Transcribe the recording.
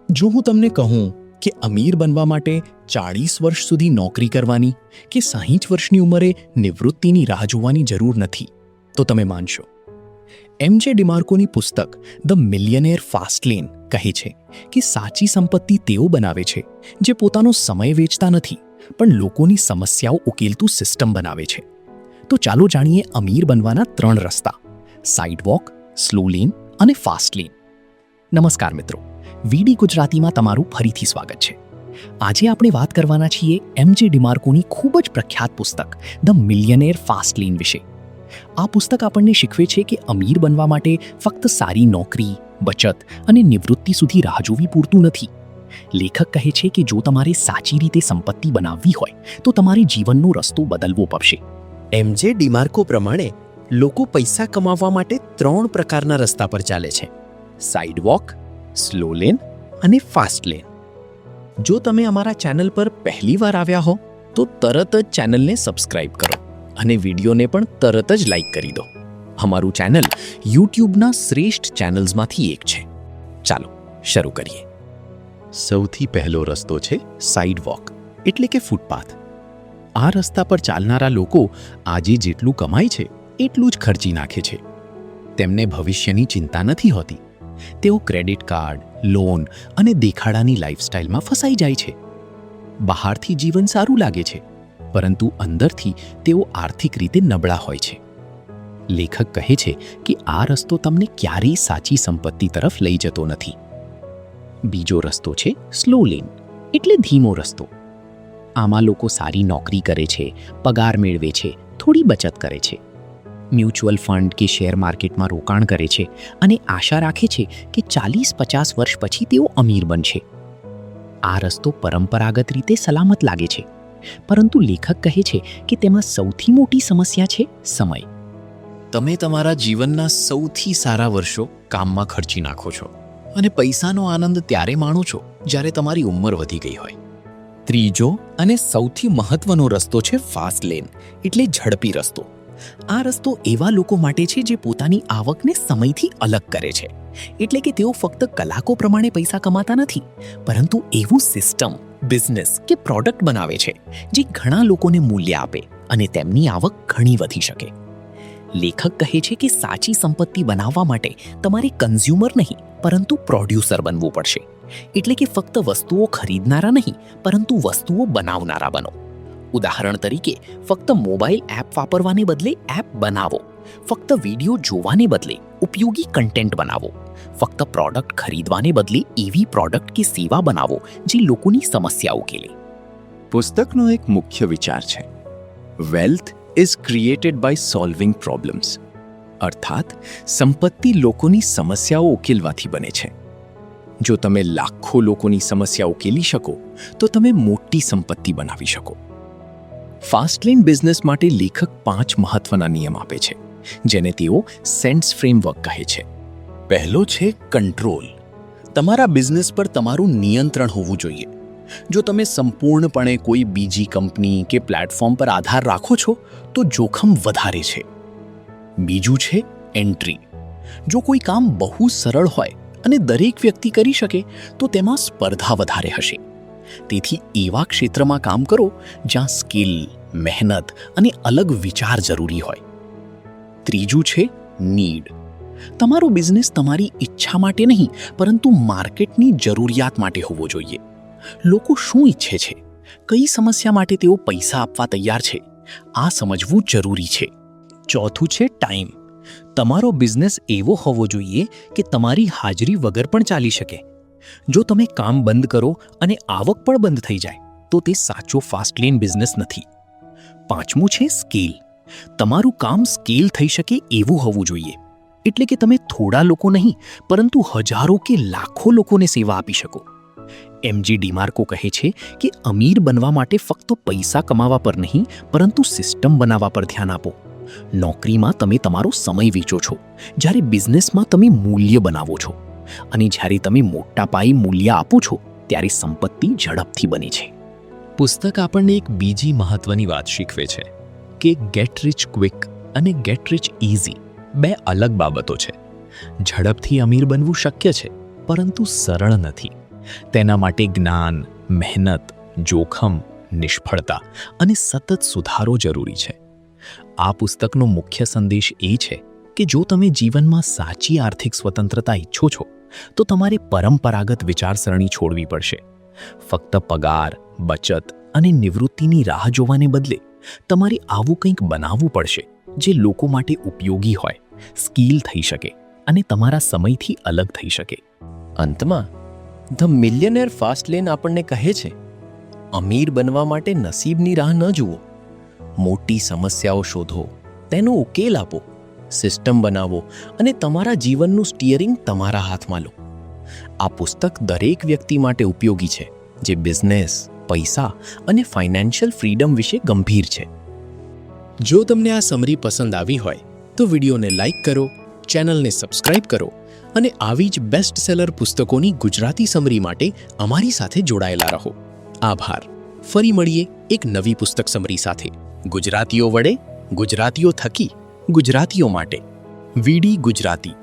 જો હું તમને કહું કે અમીર બનવા માટે 40 વર્ષ સુધી નોકરી કરવાની કે 60 વર્ષની ઉંમરે નિવૃત્તિની રાહ જોવાની જરૂર નથી, તો તમે માનશો? એમજે ડિમાર્કોની પુસ્તક ધ મિલિયનેર ફાસ્ટ લેન કહે છે કે સાચી સંપત્તિ તેઓ બનાવે છે જે પોતાનો સમય વેચતા નથી, પણ લોકોની સમસ્યાઓ ઉકેલતું સિસ્ટમ બનાવે છે. તો ચાલો જાણીએ અમીર બનવાના 3 રસ્તા: સાઇડવોક, સ્લો લેન અને ફાસ્ટ લેન. નમસ્કાર મિત્રો, વીડી ગુજરાતીમાં તમારું ફરીથી સ્વાગત છે. આજે આપણે વાત કરવાના છીએ એમજે ડિમાર્કોની ખૂબ જ પ્રખ્યાત પુસ્તક ધ મિલિયનેર ફાસ્ટ લેન વિશે. આ પુસ્તક આપણને શીખવે છે કે અમીર બનવા માટે ફક્ત સારી નોકરી, બચત અને નિવૃત્તિ સુધી રાહ જોવી પૂરતું નથી. લેખક કહે છે કે જો તમારે સાચી રીતે સંપત્તિ બનાવવી હોય તો તમારે જીવનનો રસ્તો બદલવો પડશે. એમજે ડિમાર્કો પ્રમાણે લોકો પૈસા કમાવવા માટે 3 પ્રકારના રસ્તા પર ચાલે છે: સાઇડવોક, સ્લો લેન અને ફાસ્ટ લેન. જો તમે અમારા ચેનલ પર પહેલીવાર આવ્યા હો તો તરત જ ચેનલને સબસ્ક્રાઇબ કરો અને વિડીયોને પણ તરત જ લાઈક કરી દો. અમારું ચેનલ યુટ્યુબના શ્રેષ્ઠ ચેનલ્સમાંથી એક છે. ચાલો શરૂ કરીએ. સૌથી પહેલો રસ્તો છે સાઇડવોક, એટલે કે ફૂટપાથ. આ રસ્તા પર ચાલનારા લોકો આજે જેટલું કમાય છે એટલું જ ખર્ચી નાખે છે. તેમને ભવિષ્યની ચિંતા નથી હોતી. તેઓ ક્રેડિટ કાર્ડ, લોન અને દેખાડાની લાઇફસ્ટાઇલમાં ફસાઈ જાય છે. બહારથી જીવન સારું લાગે છે, પરંતુ અંદરથી તેઓ આર્થિક રીતે નબળા હોય છે. લેખક કહે છે કે આ રસ્તો તમને ક્યારેય સાચી સંપત્તિ તરફ લઈ જતો નથી. બીજો રસ્તો છે સ્લો લેન, એટલે ધીમો રસ્તો. આમાં લોકો સારી નોકરી કરે છે, પગાર મેળવે છે, થોડી બચત કરે છે, મ્યુચ્યુઅલ ફંડ કે શેર માર્કેટમાં રોકાણ કરે છે અને આશા રાખે છે કે 40-50 વર્ષ પછી તેઓ અમીર બનશે. આ રસ્તો પરંપરાગત રીતે સલામત લાગે છે, પરંતુ લેખક કહે છે કે તેમાં સૌથી મોટી સમસ્યા છે સમય. તમે તમારા જીવનના સૌથી સારા વર્ષો કામમાં ખર્ચી નાખો છો અને પૈસાનો આનંદ ત્યારે માણો છો જ્યારે તમારી ઉંમર વધી ગઈ હોય. ત્રીજો અને સૌથી મહત્વનો રસ્તો છે ફાસ્ટ લેન, એટલે ઝડપી રસ્તો. આ રસ્તો એવા લોકો માટે છે જે પોતાની આવકને સમયથી અલગ કરે છે. એટલે કે તેઓ ફક્ત કલાકો પ્રમાણે પૈસા કમાતા નથી, પરંતુ એવું સિસ્ટમ, બિઝનેસ કે પ્રોડક્ટ બનાવે છે જે ઘણા લોકોને મૂલ્ય આપે અને તેમની આવક ઘણી વધી શકે. લેખક કહે છે કે સાચી સંપત્તિ બનાવવા માટે તમારે કન્ઝ્યુમર નહીં, પરંતુ પ્રોડ્યુસર બનવું પડશે. એટલે કે ફક્ત વસ્તુઓ ખરીદનારા નહીં, પરંતુ વસ્તુઓ બનાવનારા બનો. ઉદાહરણ તરીકે, ફક્ત મોબાઈલ એપ વાપરવાને બદલે એપ બનાવો. ફક્ત વિડીયો જોવાને બદલે ઉપયોગી કન્ટેન્ટ બનાવો. ફક્ત પ્રોડક્ટ ખરીદવાને બદલે એવી પ્રોડક્ટ કે સેવા બનાવો જે લોકોની સમસ્યા ઉકેલે. પુસ્તકનો એક મુખ્ય વિચાર છે: wealth is created by solving problems. અર્થાત સંપત્તિ લોકોની સમસ્યાઓ ઉકેલવાથી બને છે. જો તમે લાખો લોકોની સમસ્યા ઉકેલી શકો તો તમે મોટી સંપત્તિ બનાવી શકો. ફાસ્ટ લેન બિઝનેસ માટે લેખક 5 મહત્વના નિયમ આપે છે, જેને તેઓ સેન્સ ફ્રેમવર્ક કહે છે. પહેલો છે કંટ્રોલ. તમારા બિઝનેસ પર તમારું નિયંત્રણ હોવું જોઈએ. જો તમે સંપૂર્ણપણે કોઈ બીજી કંપની કે પ્લેટફોર્મ પર આધાર રાખો છો તો જોખમ વધારે છે. બીજું છે એન્ટ્રી. જો કોઈ કામ બહુ સરળ હોય અને દરેક વ્યક્તિ કરી શકે તો તેમાં સ્પર્ધા વધારે હશે. તેથી એવા ક્ષેત્રમાં કામ કરો જ્યાં સ્કિલ, મહેનત અને અલગ વિચાર જરૂરી હોય. ત્રીજું છે નીડ. તમારો બિઝનેસ તમારી ઈચ્છા માટે નહીં, પરંતુ માર્કેટની જરૂરિયાત માટે હોવો જોઈએ. લોકો શું ઈચ્છે છે, કઈ સમસ્યા માટે તેઓ પૈસા આપવા તૈયાર છે, આ સમજવું જરૂરી છે. ચોથું છે ટાઈમ. તમારો બિઝનેસ એવો હોવો જોઈએ કે તમારી હાજરી વગર પણ ચાલી શકે. જો તમે કામ બંધ કરો અને આવક પણ બંધ થઈ જાય તો તે સાચો ફાસ્ટ લેન બિઝનેસ નથી. પાંચમું છે સ્કેલ. તમારું કામ સ્કેલ થઈ શકે એવું હોવું જોઈએ. એટલે કે તમે થોડા લોકો નહીં, પરંતુ હજારો કે લાખો લોકોને સેવા આપી શકો. એમજે ડિમાર્કો કહે છે કે અમીર બનવા માટે ફક્ત પૈસા કમાવા પર નહીં, પરંતુ સિસ્ટમ બનાવવા પર ધ્યાન આપો. નોકરીમાં તમે તમારો સમય વેચો છો, જ્યારે બિઝનેસમાં તમે મૂલ્ય બનાવો છો. અને જ્યારે તમે મોટા પાયે મૂલ્ય આપો છો ત્યારે સંપત્તિ ઝડપથી બને છે. પુસ્તક આપણને એક બીજી મહત્વની વાત શીખવે છે કે ગેટ રિચ ક્વિક અને ગેટ રિચ ઇઝી 2 અલગ બાબતો છે. ઝડપથી અમીર બનવું શક્ય છે, પરંતુ સરળ નથી. તેના માટે જ્ઞાન, મહેનત, જોખમ, નિષ્ફળતા અને સતત સુધારો જરૂરી છે. આ પુસ્તકનો મુખ્ય સંદેશ એ છે કે જો તમે જીવનમાં સાચી આર્થિક સ્વતંત્રતા ઈચ્છો છો તો તમારે પરંપરાગત વિચારસરણી છોડવી પડશે. ફક્ત પગાર, બચત અને નિવૃત્તિની રાહ જોવાને બદલે તમારે આવું કંઈક બનાવવું પડશે જે લોકો માટે ઉપયોગી હોય, સ્કિલ થઈ શકે અને તમારા સમયથી અલગ થઈ શકે. અંતમાં ધ મિલિયનેર ફાસ્ટ લેન આપણને કહે છે, અમીર બનવા માટે નસીબની રાહ ન જુઓ. મોટી સમસ્યાઓ શોધો, તેનો ઉકેલ આપો, સિસ્ટમ બનાવો અને તમારા જીવનનું સ્ટીયરિંગ તમારા હાથમાં લો. આ પુસ્તક દરેક વ્યક્તિ માટે ઉપયોગી છે જે બિઝનેસ, પૈસા અને ફાઇનાન્શિયલ ફ્રીડમ વિશે ગંભીર છે. જો તમને આ સમરી પસંદ આવી હોય તો વિડીયોને લાઇક કરો, ચેનલને સબસ્ક્રાઇબ કરો અને આવી જ બેસ્ટ સેલર પુસ્તકોની ગુજરાતી સમરી માટે અમારી સાથે જોડાયેલા રહો. આભાર. ફરી મળીએ એક નવી પુસ્તક સમરી સાથે. ગુજરાતીઓ વડે, ગુજરાતીઓ થકી, ગુજરાતીઓ માટે. વીડી ગુજરાતી.